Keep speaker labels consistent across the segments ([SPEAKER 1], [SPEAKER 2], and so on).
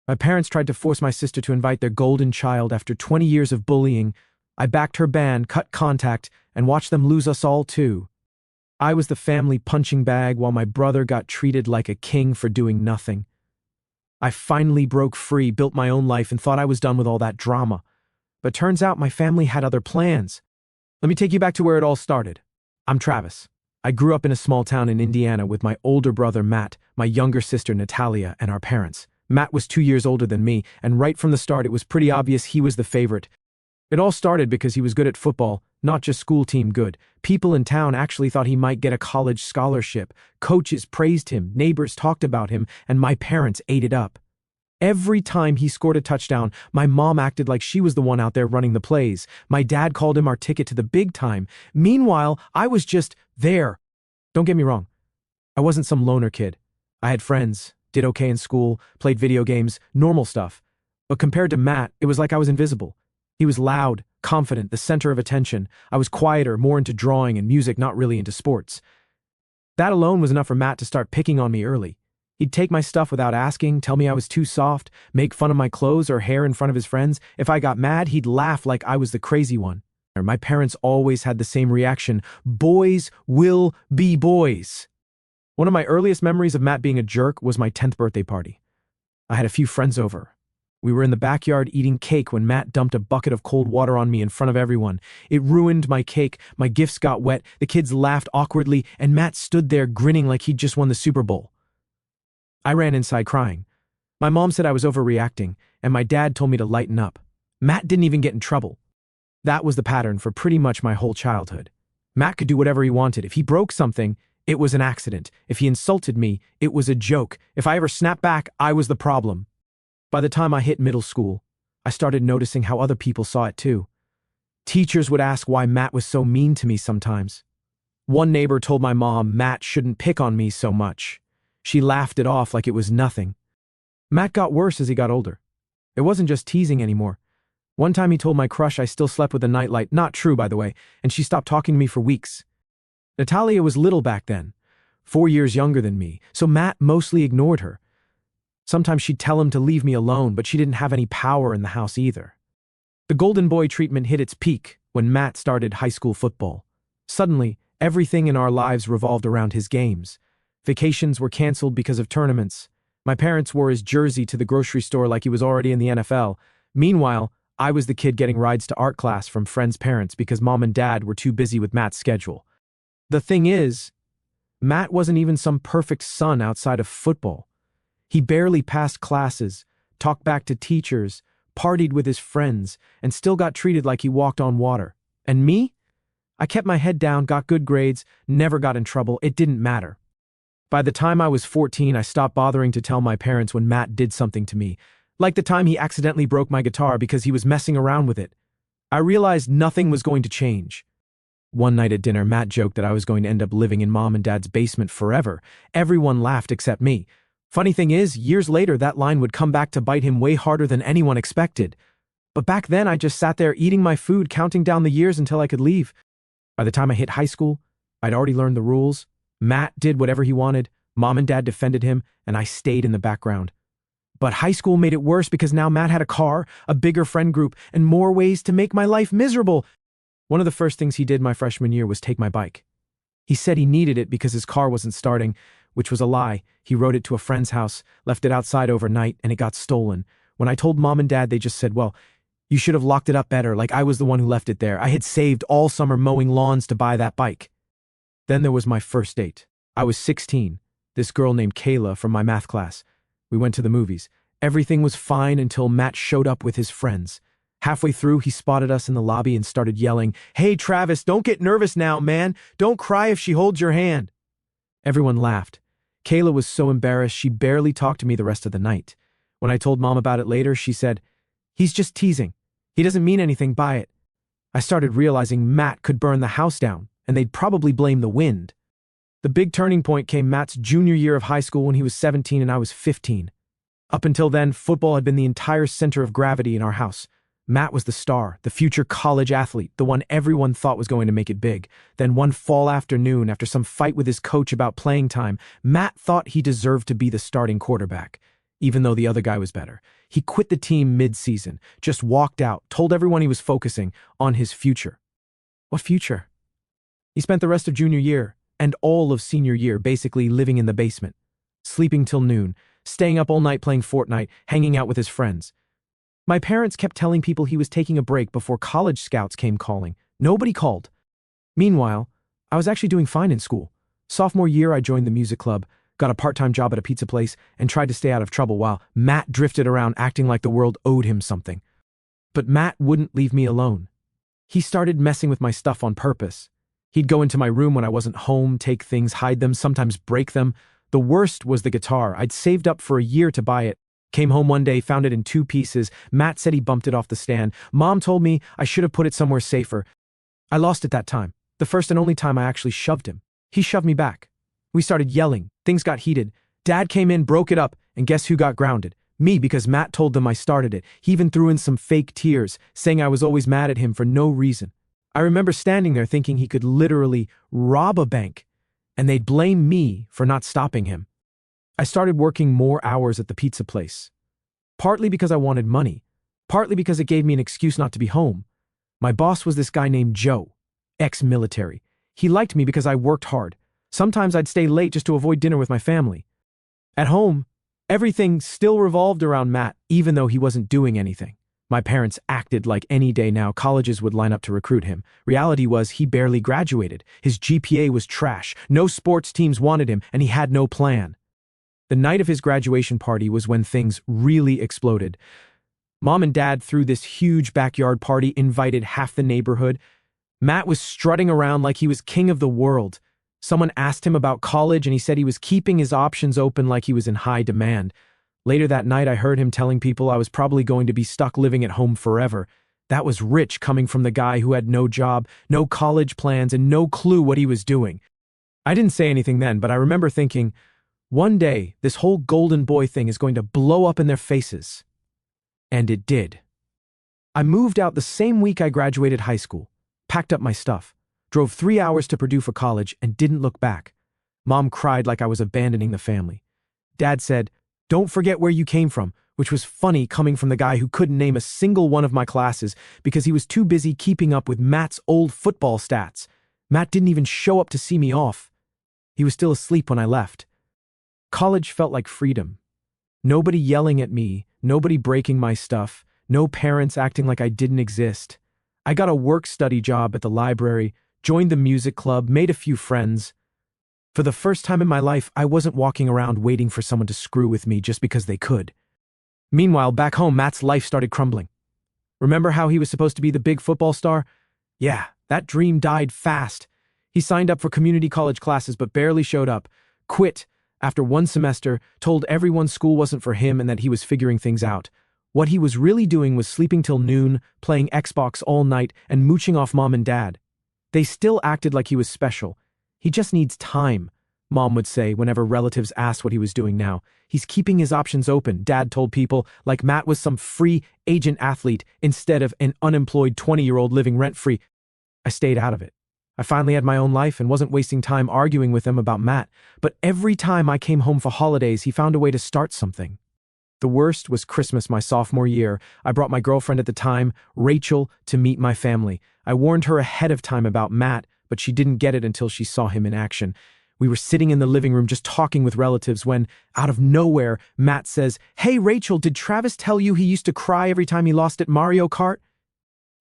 [SPEAKER 1] My parents tried to force my sister to invite their golden child after 20 years of bullying. I backed her ban, cut contact, and watched them lose us all too. I was the family punching bag while my brother got treated like a king for doing nothing. I finally broke free, built my own life, and thought I was done with all that drama. But turns out my family had other plans. Let me take you back to where it all started. I'm Travis. I grew up in a small town in Indiana with my older brother Matt, my younger sister Natalia, and our parents. Matt was 2 years older than me, and right from the start it was pretty obvious he was the favorite. It all started because he was good at football, not just school team good. People in town actually thought he might get a college scholarship. Coaches praised him, neighbors talked about him, and my parents ate it up. Every time he scored a touchdown, my mom acted like she was the one out there running the plays. My dad called him our ticket to the big time. Meanwhile, I was just there. Don't get me wrong. I wasn't some loner kid. I had friends, did okay in school, played video games, normal stuff. But compared to Matt, it was like I was invisible. He was loud, confident, the center of attention. I was quieter, more into drawing and music, not really into sports. That alone was enough for Matt to start picking on me early. He'd take my stuff without asking, tell me I was too soft, make fun of my clothes or hair in front of his friends. If I got mad, he'd laugh like I was the crazy one. My parents always had the same reaction: boys will be boys. One of my earliest memories of Matt being a jerk was my 10th birthday party. I had a few friends over. We were in the backyard eating cake when Matt dumped a bucket of cold water on me in front of everyone. It ruined my cake, my gifts got wet, the kids laughed awkwardly, and Matt stood there grinning like he'd just won the Super Bowl. I ran inside crying. My mom said I was overreacting, and my dad told me to lighten up. Matt didn't even get in trouble. That was the pattern for pretty much my whole childhood. Matt could do whatever he wanted. If he broke something, it was an accident. If he insulted me, it was a joke. If I ever snapped back, I was the problem. By the time I hit middle school, I started noticing how other people saw it too. Teachers would ask why Matt was so mean to me sometimes. One neighbor told my mom Matt shouldn't pick on me so much. She laughed it off like it was nothing. Matt got worse as he got older. It wasn't just teasing anymore. One time he told my crush I still slept with a nightlight, not true by the way, and she stopped talking to me for weeks. Natalia was little back then, 4 years younger than me, so Matt mostly ignored her. Sometimes she'd tell him to leave me alone, but she didn't have any power in the house either. The golden boy treatment hit its peak when Matt started high school football. Suddenly, everything in our lives revolved around his games. Vacations were canceled because of tournaments. My parents wore his jersey to the grocery store like he was already in the NFL. Meanwhile, I was the kid getting rides to art class from friends' parents because mom and dad were too busy with Matt's schedule. The thing is, Matt wasn't even some perfect son outside of football. He barely passed classes, talked back to teachers, partied with his friends, and still got treated like he walked on water. And me? I kept my head down, got good grades, never got in trouble. It didn't matter. By the time I was 14, I stopped bothering to tell my parents when Matt did something to me, like the time he accidentally broke my guitar because he was messing around with it. I realized nothing was going to change. One night at dinner, Matt joked that I was going to end up living in mom and dad's basement forever. Everyone laughed except me. Funny thing is, years later that line would come back to bite him way harder than anyone expected. But back then I just sat there eating my food, counting down the years until I could leave. By the time I hit high school, I'd already learned the rules. Matt did whatever he wanted, mom and dad defended him, and I stayed in the background. But high school made it worse because now Matt had a car, a bigger friend group, and more ways to make my life miserable. One of the first things he did my freshman year was take my bike. He said he needed it because his car wasn't starting, which was a lie. He rode it to a friend's house, left it outside overnight, and it got stolen. When I told mom and dad, they just said, well, you should have locked it up better, like I was the one who left it there. I had saved all summer mowing lawns to buy that bike. Then there was my first date. I was 16. This girl named Kayla from my math class. We went to the movies. Everything was fine until Matt showed up with his friends. Halfway through, he spotted us in the lobby and started yelling, "Hey, Travis, don't get nervous now, man. Don't cry if she holds your hand." Everyone laughed. Kayla was so embarrassed she barely talked to me the rest of the night. When I told mom about it later, she said, "He's just teasing. He doesn't mean anything by it." I started realizing Matt could burn the house down, and they'd probably blame the wind. The big turning point came Matt's junior year of high school when he was 17 and I was 15. Up until then, football had been the entire center of gravity in our house. Matt was the star, the future college athlete, the one everyone thought was going to make it big. Then one fall afternoon, after some fight with his coach about playing time, Matt thought he deserved to be the starting quarterback. even though the other guy was better. He quit the team mid-season, just walked out, told everyone he was focusing on his future. What future? He spent the rest of junior year and all of senior year basically living in the basement, sleeping till noon, staying up all night playing Fortnite, hanging out with his friends. My parents kept telling people he was taking a break before college scouts came calling. Nobody called. Meanwhile, I was actually doing fine in school. Sophomore year, I joined the music club, got a part-time job at a pizza place, and tried to stay out of trouble while Matt drifted around acting like the world owed him something. But Matt wouldn't leave me alone. He started messing with my stuff on purpose. He'd go into my room when I wasn't home, take things, hide them, sometimes break them. The worst was the guitar. I'd saved up for a year to buy it. Came home one day, found it in 2 pieces. Matt said he bumped it off the stand. Mom told me I should have put it somewhere safer. I lost it that time. The first and only time I actually shoved him. He shoved me back. We started yelling. Things got heated. Dad came in, broke it up, and guess who got grounded? Me, because Matt told them I started it. He even threw in some fake tears, saying I was always mad at him for no reason. I remember standing there thinking he could literally rob a bank, and they'd blame me for not stopping him. I started working more hours at the pizza place. Partly because I wanted money, partly because it gave me an excuse not to be home. My boss was this guy named Joe, ex-military. He liked me because I worked hard. Sometimes I'd stay late just to avoid dinner with my family. At home, everything still revolved around Matt, even though he wasn't doing anything. My parents acted like any day now colleges would line up to recruit him. Reality was he barely graduated. His GPA was trash. No sports teams wanted him, and he had no plan. The night of his graduation party was when things really exploded. Mom and Dad threw this huge backyard party, invited half the neighborhood. Matt was strutting around like he was king of the world. Someone asked him about college, and he said he was keeping his options open like he was in high demand. Later that night, I heard him telling people I was probably going to be stuck living at home forever. That was rich coming from the guy who had no job, no college plans, and no clue what he was doing. I didn't say anything then, but I remember thinking, one day, this whole golden boy thing is going to blow up in their faces. And it did. I moved out the same week I graduated high school, packed up my stuff, drove 3 hours to Purdue for college, and didn't look back. Mom cried like I was abandoning the family. Dad said, "Don't forget where you came from," which was funny coming from the guy who couldn't name a single one of my classes because he was too busy keeping up with Matt's old football stats. Matt didn't even show up to see me off. He was still asleep when I left. College felt like freedom. Nobody yelling at me, nobody breaking my stuff, no parents acting like I didn't exist. I got a work-study job at the library, joined the music club, made a few friends. For the first time in my life, I wasn't walking around waiting for someone to screw with me just because they could. Meanwhile, back home, Matt's life started crumbling. Remember how he was supposed to be the big football star? Yeah, that dream died fast. He signed up for community college classes but barely showed up, quit after 1 semester, told everyone school wasn't for him and that he was figuring things out. What he was really doing was sleeping till noon, playing Xbox all night, and mooching off Mom and Dad. They still acted like he was special. He just needs time, Mom would say whenever relatives asked what he was doing now. He's keeping his options open, Dad told people, like Matt was some free agent athlete instead of an unemployed 20-year-old living rent-free. I stayed out of it. I finally had my own life and wasn't wasting time arguing with him about Matt, but every time I came home for holidays, he found a way to start something. The worst was Christmas my sophomore year. I brought my girlfriend at the time, Rachel, to meet my family. I warned her ahead of time about Matt, but she didn't get it until she saw him in action. We were sitting in the living room just talking with relatives when, out of nowhere, Matt says, "Hey Rachel, did Travis tell you he used to cry every time he lost at Mario Kart?"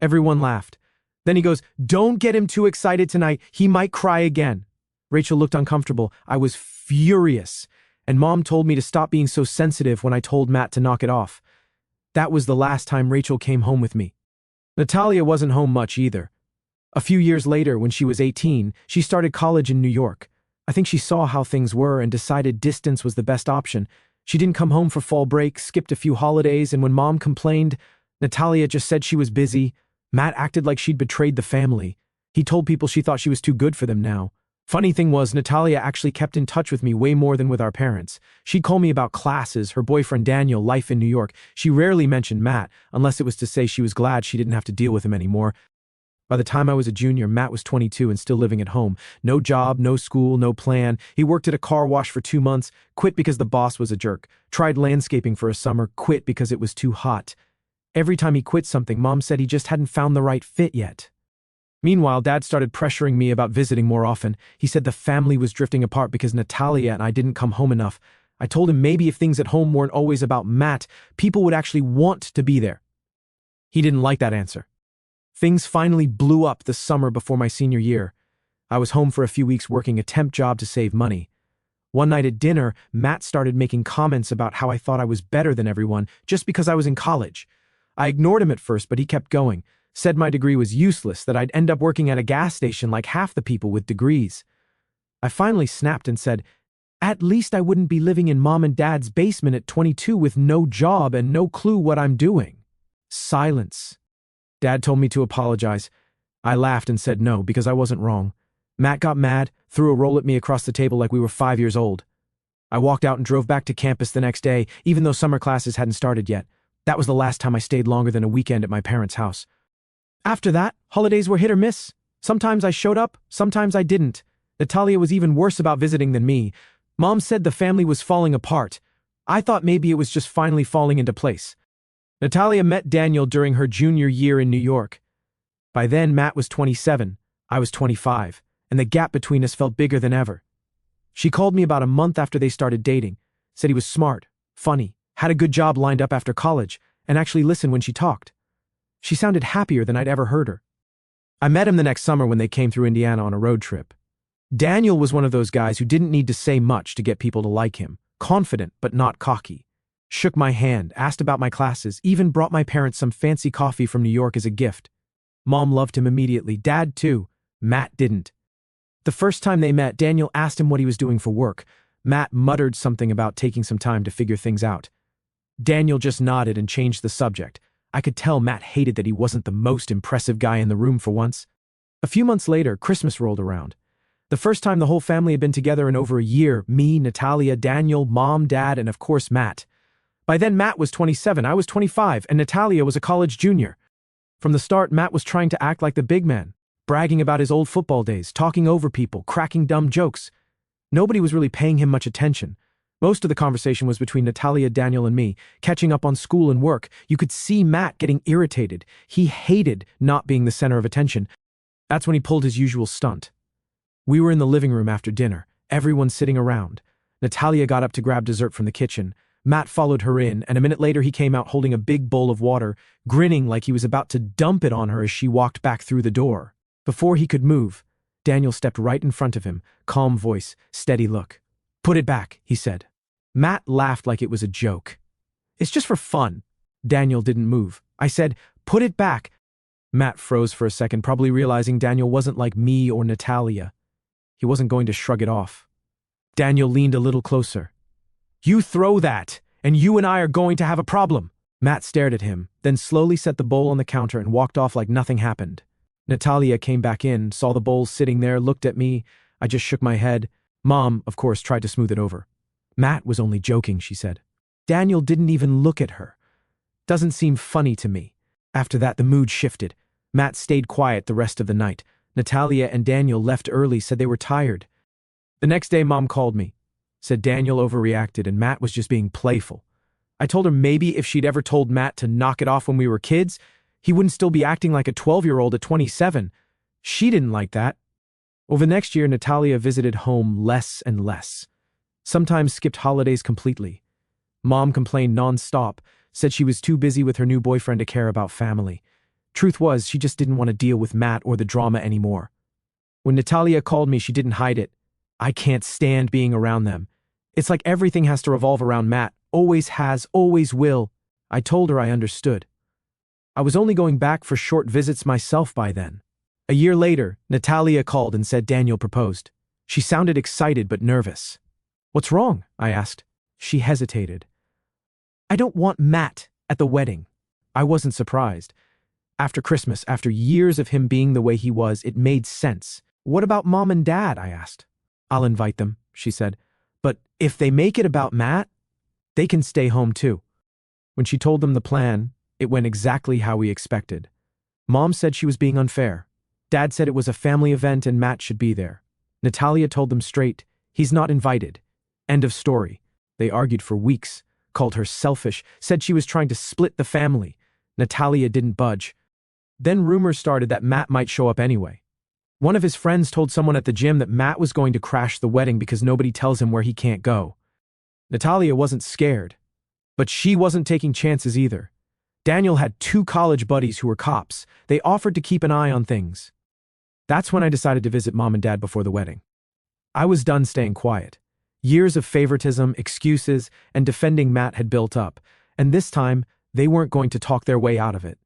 [SPEAKER 1] Everyone laughed. Then he goes, "Don't get him too excited tonight. He might cry again." Rachel looked uncomfortable. I was furious, and Mom told me to stop being so sensitive when I told Matt to knock it off. That was the last time Rachel came home with me. Natalia wasn't home much either. A few years later, when she was 18, she started college in New York. I think she saw how things were and decided distance was the best option. She didn't come home for fall break, skipped a few holidays, and when Mom complained, Natalia just said she was busy. Matt acted like she'd betrayed the family. He told people she thought she was too good for them now. Funny thing was, Natalia actually kept in touch with me way more than with our parents. She'd call me about classes, her boyfriend Daniel, life in New York. She rarely mentioned Matt, unless it was to say she was glad she didn't have to deal with him anymore. By the time I was a junior, Matt was 22 and still living at home. No job, no school, no plan. He worked at a car wash for 2 months, quit because the boss was a jerk. Tried landscaping for a summer, quit because it was too hot. Every time he quit something, Mom said he just hadn't found the right fit yet. Meanwhile, Dad started pressuring me about visiting more often. He said the family was drifting apart because Natalia and I didn't come home enough. I told him maybe if things at home weren't always about Matt, people would actually want to be there. He didn't like that answer. Things finally blew up the summer before my senior year. I was home for a few weeks working a temp job to save money. One night at dinner, Matt started making comments about how I thought I was better than everyone just because I was in college. I ignored him at first, but he kept going. Said my degree was useless, that I'd end up working at a gas station like half the people with degrees. I finally snapped and said, at least I wouldn't be living in Mom and Dad's basement at 22 with no job and no clue what I'm doing. Silence. Dad told me to apologize. I laughed and said no, because I wasn't wrong. Matt got mad, threw a roll at me across the table like we were 5 years old. I walked out and drove back to campus the next day, even though summer classes hadn't started yet. That was the last time I stayed longer than a weekend at my parents' house. After that, holidays were hit or miss. Sometimes I showed up, sometimes I didn't. Natalia was even worse about visiting than me. Mom said the family was falling apart. I thought maybe it was just finally falling into place. Natalia met Daniel during her junior year in New York. By then, Matt was 27, I was 25, and the gap between us felt bigger than ever. She called me about a month after they started dating, said he was smart, funny, had a good job lined up after college, and actually listened when she talked. She sounded happier than I'd ever heard her. I met him the next summer when they came through Indiana on a road trip. Daniel was one of those guys who didn't need to say much to get people to like him, confident but not cocky. Shook my hand, asked about my classes, even brought my parents some fancy coffee from New York as a gift. Mom loved him immediately, Dad too. Matt didn't. The first time they met, Daniel asked him what he was doing for work. Matt muttered something about taking some time to figure things out. Daniel just nodded and changed the subject. I could tell Matt hated that he wasn't the most impressive guy in the room for once. A few months later, Christmas rolled around. The first time the whole family had been together in over a year, me, Natalia, Daniel, Mom, Dad, and of course Matt. By then, Matt was 27, I was 25, and Natalia was a college junior. From the start, Matt was trying to act like the big man, bragging about his old football days, talking over people, cracking dumb jokes. Nobody was really paying him much attention. Most of the conversation was between Natalia, Daniel, and me, catching up on school and work. You could see Matt getting irritated. He hated not being the center of attention. That's when he pulled his usual stunt. We were in the living room after dinner, everyone sitting around. Natalia got up to grab dessert from the kitchen. Matt followed her in, and a minute later he came out holding a big bowl of water, grinning like he was about to dump it on her as she walked back through the door. Before he could move, Daniel stepped right in front of him, calm voice, steady look. Put it back, he said. Matt laughed like it was a joke. It's just for fun. Daniel didn't move. I said, put it back. Matt froze for a second, probably realizing Daniel wasn't like me or Natalia. He wasn't going to shrug it off. Daniel leaned a little closer. You throw that, and you and I are going to have a problem. Matt stared at him, then slowly set the bowl on the counter and walked off like nothing happened. Natalia came back in, saw the bowl sitting there, looked at me. I just shook my head. Mom, of course, tried to smooth it over. Matt was only joking, she said. Daniel didn't even look at her. Doesn't seem funny to me. After that, the mood shifted. Matt stayed quiet the rest of the night. Natalia and Daniel left early, said they were tired. The next day, Mom called me. Said Daniel overreacted and Matt was just being playful. I told her maybe if she'd ever told Matt to knock it off when we were kids, he wouldn't still be acting like a 12-year-old at 27. She didn't like that. Over the next year, Natalia visited home less and less. Sometimes skipped holidays completely. Mom complained non-stop, said she was too busy with her new boyfriend to care about family. Truth was, she just didn't want to deal with Matt or the drama anymore. When Natalia called me, she didn't hide it. I can't stand being around them. It's like everything has to revolve around Matt. Always has, always will. I told her I understood. I was only going back for short visits myself by then. A year later, Natalia called and said Daniel proposed. She sounded excited but nervous. What's wrong? I asked. She hesitated. I don't want Matt at the wedding. I wasn't surprised. After Christmas, after years of him being the way he was, it made sense. What about Mom and Dad? I asked. I'll invite them, she said. But if they make it about Matt, they can stay home too. When she told them the plan, it went exactly how we expected. Mom said she was being unfair. Dad said it was a family event and Matt should be there. Natalia told them straight, he's not invited. End of story. They argued for weeks, called her selfish, said she was trying to split the family. Natalia didn't budge. Then rumors started that Matt might show up anyway. One of his friends told someone at the gym that Matt was going to crash the wedding because nobody tells him where he can't go. Natalia wasn't scared, but she wasn't taking chances either. Daniel had 2 college buddies who were cops. They offered to keep an eye on things. That's when I decided to visit Mom and Dad before the wedding. I was done staying quiet. Years of favoritism, excuses, and defending Matt had built up, and this time, they weren't going to talk their way out of it.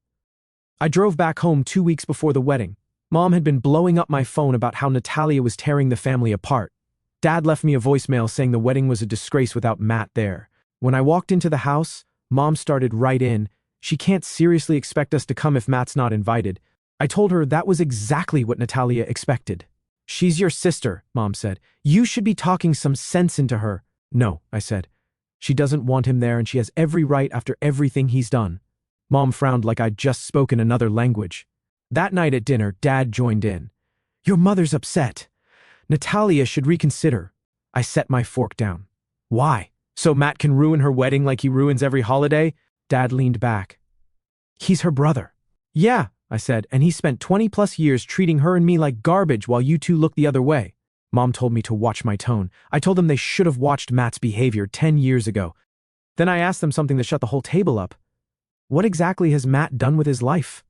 [SPEAKER 1] I drove back home 2 weeks before the wedding. Mom had been blowing up my phone about how Natalia was tearing the family apart. Dad left me a voicemail saying the wedding was a disgrace without Matt there. When I walked into the house, Mom started right in. She can't seriously expect us to come if Matt's not invited. I told her that was exactly what Natalia expected. She's your sister, Mom said. You should be talking some sense into her. No, I said. She doesn't want him there and she has every right after everything he's done. Mom frowned like I'd just spoken another language. That night at dinner, Dad joined in. Your mother's upset. Natalia should reconsider. I set my fork down. Why? So Matt can ruin her wedding like he ruins every holiday? Dad leaned back. He's her brother. Yeah, I said, and he spent 20+ years treating her and me like garbage while you two look the other way. Mom told me to watch my tone. I told them they should have watched Matt's behavior 10 years ago. Then I asked them something that shut the whole table up. What exactly has Matt done with his life?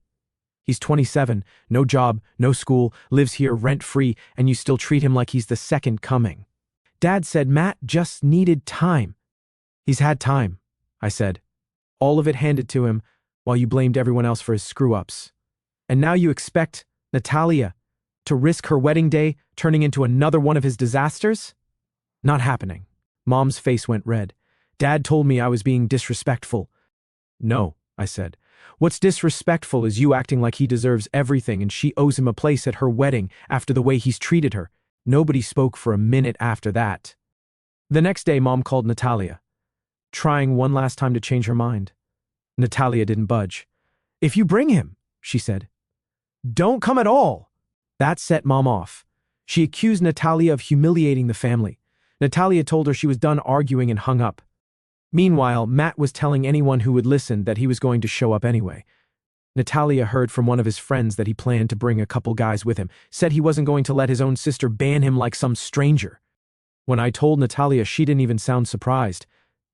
[SPEAKER 1] He's 27, no job, no school, lives here rent-free, and you still treat him like he's the second coming. Dad said Matt just needed time. He's had time, I said. All of it handed to him, while you blamed everyone else for his screw-ups. And now you expect Natalia to risk her wedding day turning into another one of his disasters? Not happening. Mom's face went red. Dad told me I was being disrespectful. No, I said. What's disrespectful is you acting like he deserves everything and she owes him a place at her wedding after the way he's treated her. Nobody spoke for a minute after that. The next day, Mom called Natalia, trying one last time to change her mind. Natalia didn't budge. If you bring him, she said. Don't come at all. That set Mom off. She accused Natalia of humiliating the family. Natalia told her she was done arguing and hung up. Meanwhile, Matt was telling anyone who would listen that he was going to show up anyway. Natalia heard from one of his friends that he planned to bring a couple guys with him, said he wasn't going to let his own sister ban him like some stranger. When I told Natalia, she didn't even sound surprised.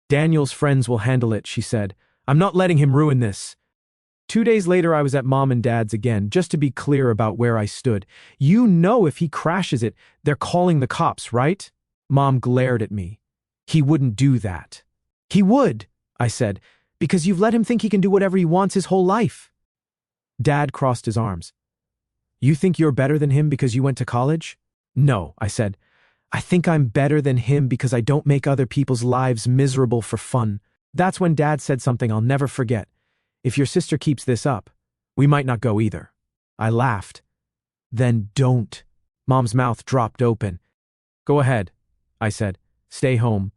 [SPEAKER 1] Daniel's friends will handle it, she said. I'm not letting him ruin this. 2 days later, I was at Mom and Dad's again, just to be clear about where I stood. You know if he crashes it, they're calling the cops, right? Mom glared at me. He wouldn't do that. He would, I said, because you've let him think he can do whatever he wants his whole life. Dad crossed his arms. You think you're better than him because you went to college? No, I said. I think I'm better than him because I don't make other people's lives miserable for fun. That's when Dad said something I'll never forget. If your sister keeps this up, we might not go either. I laughed. Then don't. Mom's mouth dropped open. Go ahead, I said. Stay home.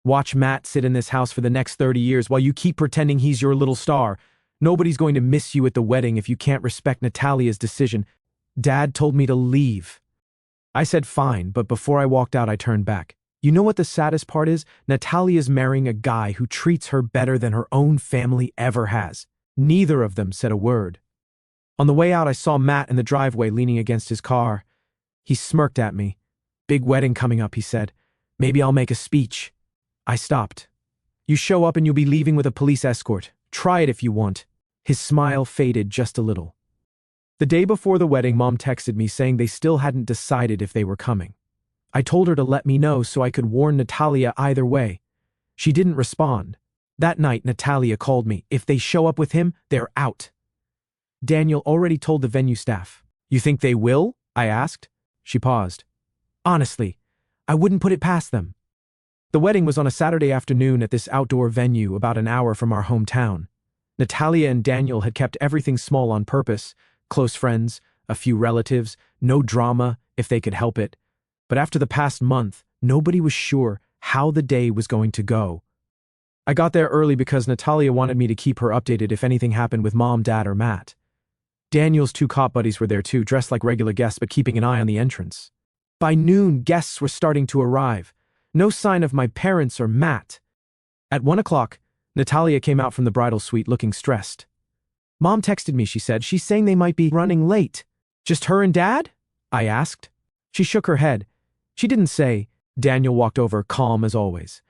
[SPEAKER 1] Watch Matt sit in this house for the next 30 years while you keep pretending he's your little star. Nobody's going to miss you at the wedding if you can't respect Natalia's decision. Dad told me to leave. I said fine, but before I walked out, I turned back. You know what the saddest part is? Natalia's marrying a guy who treats her better than her own family ever has. Neither of them said a word. On the way out, I saw Matt in the driveway leaning against his car. He smirked at me. Big wedding coming up, he said. Maybe I'll make a speech. I stopped. You show up and you'll be leaving with a police escort. Try it if you want. His smile faded just a little. The day before the wedding, Mom texted me saying they still hadn't decided if they were coming. I told her to let me know so I could warn Natalia either way. She didn't respond. That night, Natalia called me. If they show up with him, they're out. Daniel already told the venue staff. You think they will? I asked. She paused. Honestly, I wouldn't put it past them. The wedding was on a Saturday afternoon at this outdoor venue about an hour from our hometown. Natalia and Daniel had kept everything small on purpose. Close friends, a few relatives, no drama if they could help it. But after the past month, nobody was sure how the day was going to go. I got there early because Natalia wanted me to keep her updated if anything happened with Mom, Dad, or Matt. Daniel's two cop buddies were there too, dressed like regular guests but keeping an eye on the entrance. By noon, guests were starting to arrive. No sign of my parents or Matt. At 1 o'clock, Natalia came out from the bridal suite looking stressed. Mom texted me, she said. She's saying they might be running late. Just her and Dad? I asked. She shook her head. She didn't say. Daniel walked over, calm as always.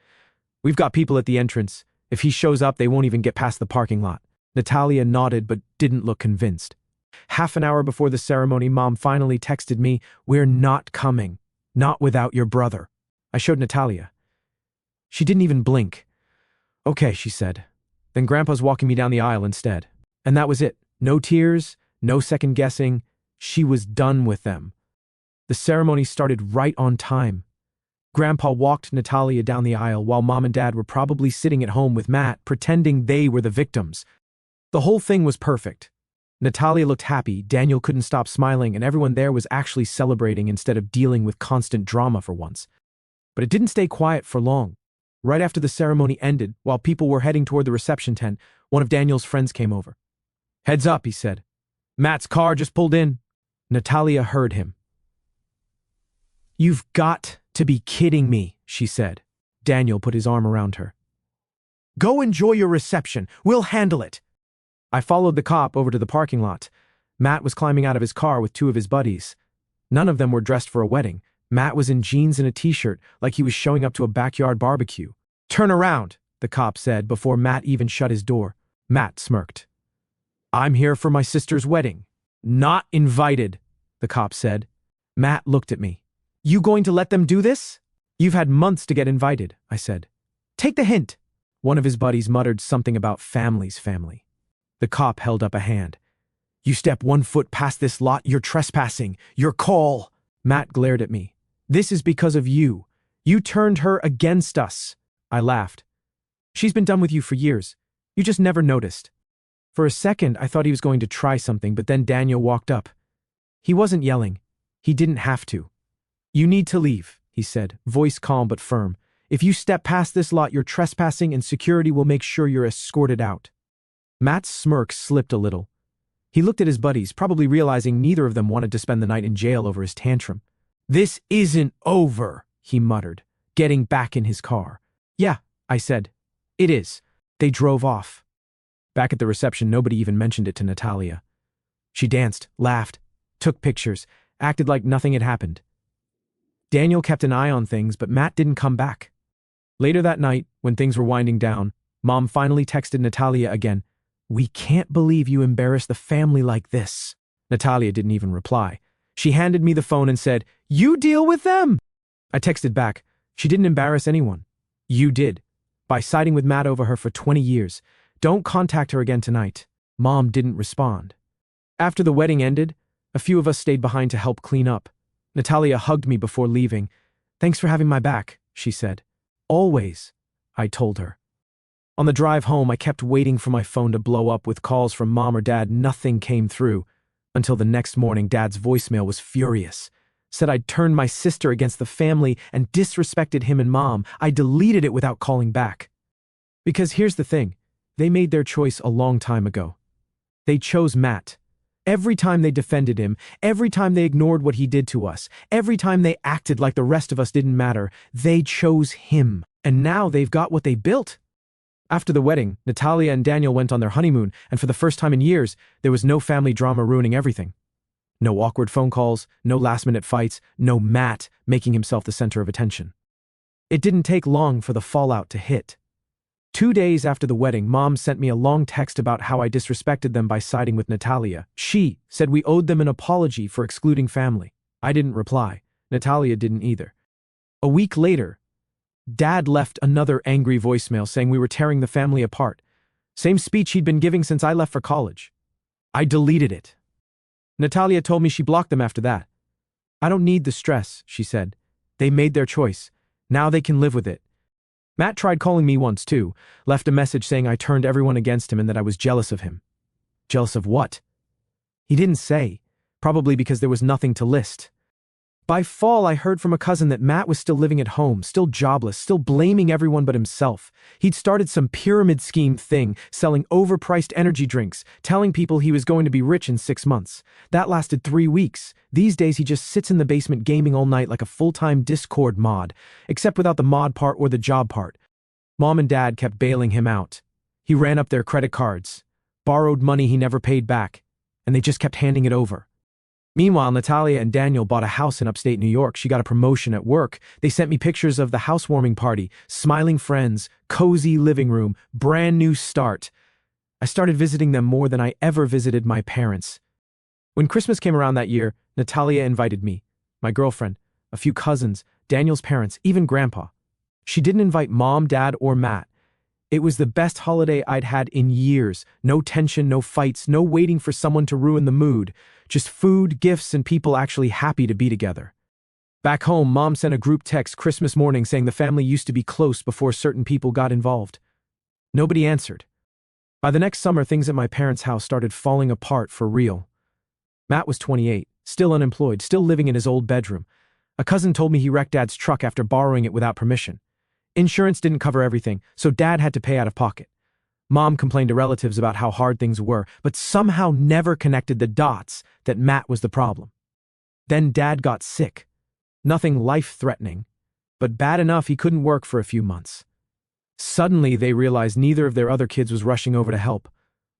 [SPEAKER 1] We've got people at the entrance. If he shows up, they won't even get past the parking lot. Natalia nodded but didn't look convinced. Half an hour before the ceremony, Mom finally texted me, "We're not coming. Not without your brother." I showed Natalia. She didn't even blink. "Okay," she said. Then Grandpa's walking me down the aisle instead. And that was it. No tears, no second guessing. She was done with them. The ceremony started right on time. Grandpa walked Natalia down the aisle while Mom and Dad were probably sitting at home with Matt, pretending they were the victims. The whole thing was perfect. Natalia looked happy, Daniel couldn't stop smiling, and everyone there was actually celebrating instead of dealing with constant drama for once. But it didn't stay quiet for long. Right after the ceremony ended, while people were heading toward the reception tent, one of Daniel's friends came over. "Heads up," he said. "Matt's car just pulled in." Natalia heard him. "You've got to be kidding me," she said. Daniel put his arm around her. "Go enjoy your reception. We'll handle it." I followed the cop over to the parking lot. Matt was climbing out of his car with two of his buddies. None of them were dressed for a wedding. Matt was in jeans and a t-shirt, like he was showing up to a backyard barbecue. "Turn around," the cop said before Matt even shut his door. Matt smirked. "I'm here for my sister's wedding." "Not invited," the cop said. Matt looked at me. "You going to let them do this?" "You've had months to get invited," I said. "Take the hint." One of his buddies muttered something about family's family. The cop held up a hand. "You step 1 foot past this lot, you're trespassing. Your call." Matt glared at me. "This is because of you. You turned her against us." I laughed. "She's been done with you for years. You just never noticed." For a second, I thought he was going to try something, but then Daniel walked up. He wasn't yelling. He didn't have to. "You need to leave," he said, voice calm but firm. "If you step past this lot, you're trespassing and security will make sure you're escorted out." Matt's smirk slipped a little. He looked at his buddies, probably realizing neither of them wanted to spend the night in jail over his tantrum. "This isn't over," he muttered, getting back in his car. "Yeah," I said. "It is." They drove off. Back at the reception, nobody even mentioned it to Natalia. She danced, laughed, took pictures, acted like nothing had happened. Daniel kept an eye on things, but Matt didn't come back. Later that night, when things were winding down, Mom finally texted Natalia again. "We can't believe you embarrassed the family like this." Natalia didn't even reply. She handed me the phone and said, "You deal with them." I texted back, "She didn't embarrass anyone. You did, by siding with Matt over her for 20 years. Don't contact her again tonight." Mom didn't respond. After the wedding ended, a few of us stayed behind to help clean up. Natalia hugged me before leaving. "Thanks for having my back," she said. "Always," I told her. On the drive home, I kept waiting for my phone to blow up with calls from Mom or Dad. Nothing came through. Until the next morning, Dad's voicemail was furious. Said I'd turned my sister against the family and disrespected him and Mom. I deleted it without calling back. Because here's the thing. They made their choice a long time ago. They chose Matt. Every time they defended him, every time they ignored what he did to us, every time they acted like the rest of us didn't matter, they chose him. And now they've got what they built. After the wedding, Natalia and Daniel went on their honeymoon, and for the first time in years, there was no family drama ruining everything. No awkward phone calls, no last-minute fights, no Matt making himself the center of attention. It didn't take long for the fallout to hit. 2 days after the wedding, Mom sent me a long text about how I disrespected them by siding with Natalia. She said we owed them an apology for excluding family. I didn't reply. Natalia didn't either. A week later, Dad left another angry voicemail saying we were tearing the family apart. Same speech he'd been giving since I left for college. I deleted it. Natalia told me she blocked them after that. "I don't need the stress," she said. "They made their choice. Now they can live with it." Matt tried calling me once too, left a message saying I turned everyone against him and that I was jealous of him. Jealous of what? He didn't say, probably because there was nothing to list. By fall, I heard from a cousin that Matt was still living at home, still jobless, still blaming everyone but himself. He'd started some pyramid scheme thing, selling overpriced energy drinks, telling people he was going to be rich in 6 months. That lasted 3 weeks. These days, he just sits in the basement gaming all night like a full-time Discord mod, except without the mod part or the job part. Mom and Dad kept bailing him out. He ran up their credit cards, borrowed money he never paid back, and they just kept handing it over. Meanwhile, Natalia and Daniel bought a house in upstate New York. She got a promotion at work. They sent me pictures of the housewarming party, smiling friends, cozy living room, brand new start. I started visiting them more than I ever visited my parents. When Christmas came around that year, Natalia invited me, my girlfriend, a few cousins, Daniel's parents, even Grandpa. She didn't invite Mom, Dad, or Matt. It was the best holiday I'd had in years. No tension, no fights, no waiting for someone to ruin the mood. Just food, gifts, and people actually happy to be together. Back home, Mom sent a group text Christmas morning saying the family used to be close before certain people got involved. Nobody answered. By the next summer, things at my parents' house started falling apart for real. Matt was 28, still unemployed, still living in his old bedroom. A cousin told me he wrecked Dad's truck after borrowing it without permission. Insurance didn't cover everything, so Dad had to pay out of pocket. Mom complained to relatives about how hard things were, but somehow never connected the dots that Matt was the problem. Then Dad got sick. Nothing life-threatening, but bad enough he couldn't work for a few months. Suddenly, they realized neither of their other kids was rushing over to help.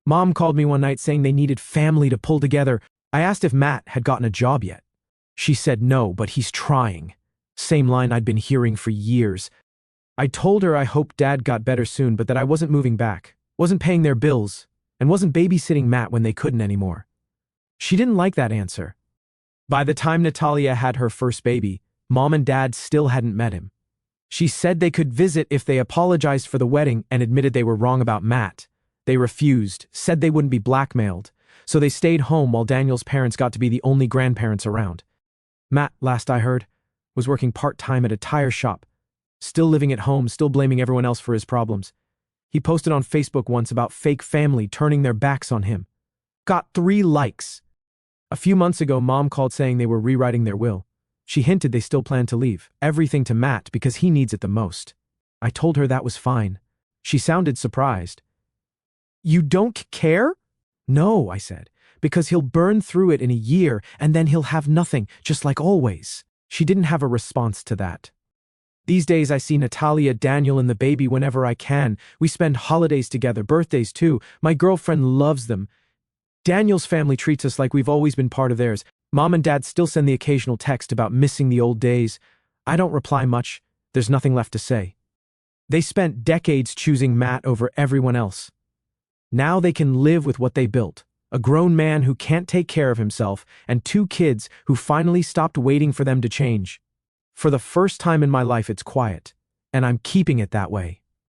[SPEAKER 1] Mom called me one night saying they needed family to pull together. I asked if Matt had gotten a job yet. She said no, but he's trying. Same line I'd been hearing for years. I told her I hoped Dad got better soon, but that I wasn't moving back, wasn't paying their bills, and wasn't babysitting Matt when they couldn't anymore. She didn't like that answer. By the time Natalia had her first baby, Mom and Dad still hadn't met him. She said they could visit if they apologized for the wedding and admitted they were wrong about Matt. They refused, said they wouldn't be blackmailed, so they stayed home while Daniel's parents got to be the only grandparents around. Matt, last I heard, was working part-time at a tire shop, still living at home, still blaming everyone else for his problems. He posted on Facebook once about fake family turning their backs on him. Got 3 likes. A few months ago, Mom called saying they were rewriting their will. She hinted they still plan to leave everything to Matt because he needs it the most. I told her that was fine. She sounded surprised. You don't care? No, I said, because he'll burn through it in a year and then he'll have nothing, just like always. She didn't have a response to that. These days I see Natalia, Daniel, and the baby whenever I can. We spend holidays together, birthdays too. My girlfriend loves them. Daniel's family treats us like we've always been part of theirs. Mom and Dad still send the occasional text about missing the old days. I don't reply much. There's nothing left to say. They spent decades choosing Matt over everyone else. Now they can live with what they built. A grown man who can't take care of himself, and 2 kids who finally stopped waiting for them to change. For the first time in my life, it's quiet, and I'm keeping it that way.